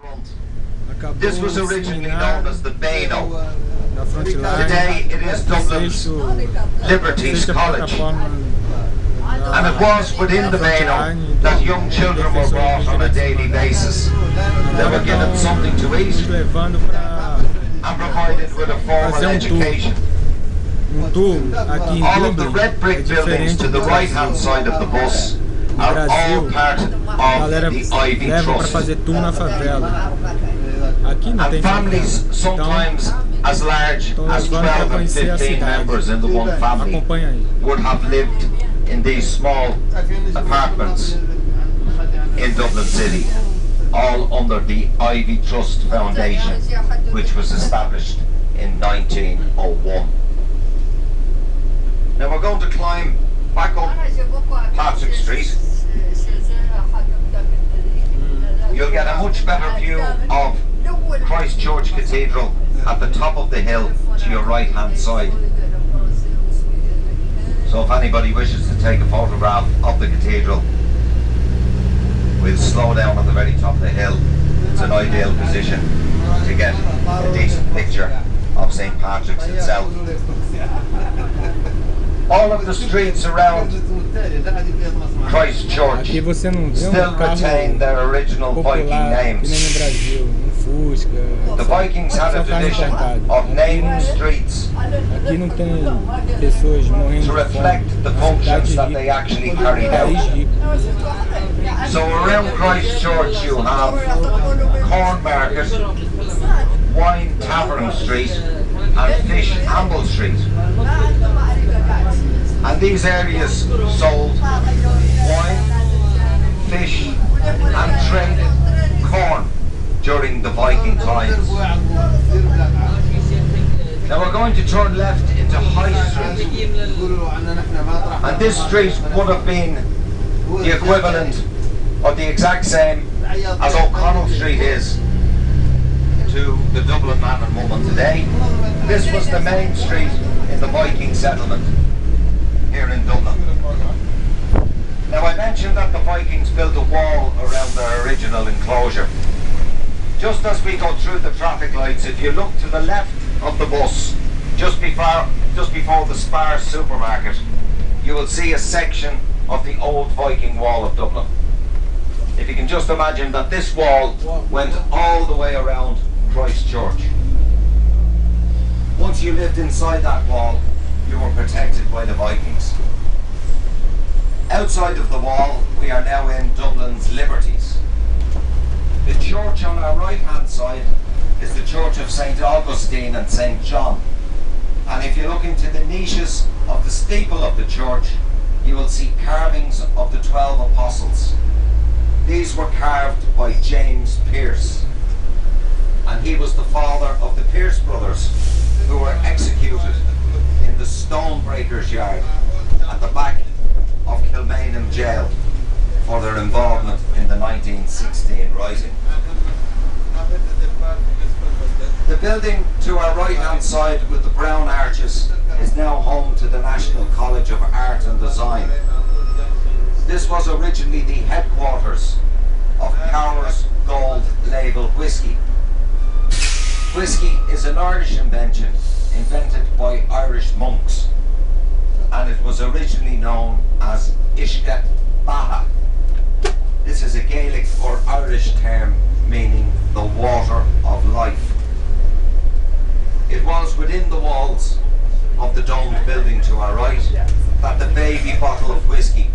acabou This was o originally seminário known as the Beano. da Frontline, Today it is Dublin's Liberties sexta College. plataforma And it was within the Beano that young children were brought on a daily basis. They were given something to eat nos levando para and provided with a formal fazer education. tour aqui em All of the Dublin. red É brick buildings diferente to the do right Brasil. hand side of the bus No are all Brasil, part a of galera the Ivy leva para Trust. fazer tour na favela. Aqui não tem And families favela. sometimes as large Então as levando para 12 and conhecer a 15 cidade. members in the one family Acompanha aí. would have lived in these small apartments in Dublin City, all under the Ivy Trust Foundation, which was established in 1901. Now we're going to climb back up Patrick Street. You'll get a much better view of Christ Church Cathedral at the top of the hill to your right hand side. So if anybody wishes to take a photograph of the cathedral, we'll slow down at the very top of the hill. It's an ideal position to get a decent picture of St. Patrick's itself. All of the streets around Christ Church Aqui você não vê still carro retain their original popular, Viking que nem no names. Brasil, Fusca. The Vikings had a Só carro tradition importado. of naming streets Aqui não tem pessoas morrendo to de reflect fome. the Cidade functions that they rica, actually carried país out. rico. So around Christ Church you have Corn Market, Wine Tavern Street and Fish Amble Street. And these areas sold wine, fish and traded corn during the Viking times. Now we're going to turn left into High Street, and this street would have been the equivalent or the exact same as O'Connell Street is to the Dublin man and woman today. This was the main street in the Viking settlement here in Dublin. Now I mentioned that the Vikings built a wall around their original enclosure. Just as we go through the traffic lights, if you look to the left of the bus, just before the Spar supermarket, you will see a section of the old Viking wall of Dublin. If you can just imagine that this wall went all the way around Christ Church. Once you lived inside that wall, you were protected by the Vikings. Outside of the wall, we are now in Dublin's Liberties. The church on our right hand side is the Church of St. Augustine and St. John. And if you look into the niches of the steeple of the church, you will see carvings of the 12 apostles. These were carved by James Pearce, and he was the father of the Pearce brothers, who were executed in the Stonebreakers Yard at the back of Kilmainham Jail for their involvement in the 1916 Rising. The building to our right hand side with the brown arches is now home to the National College of Art and Design. This was originally the headquarters of Cower's Gold Label Whisky. Whisky is an Irish invention invented by Irish monks, and it was originally known as Uisce Baha. This is a Gaelic or Irish term meaning the water of life. It was within the walls of the domed building to our right that the baby bottle of whisky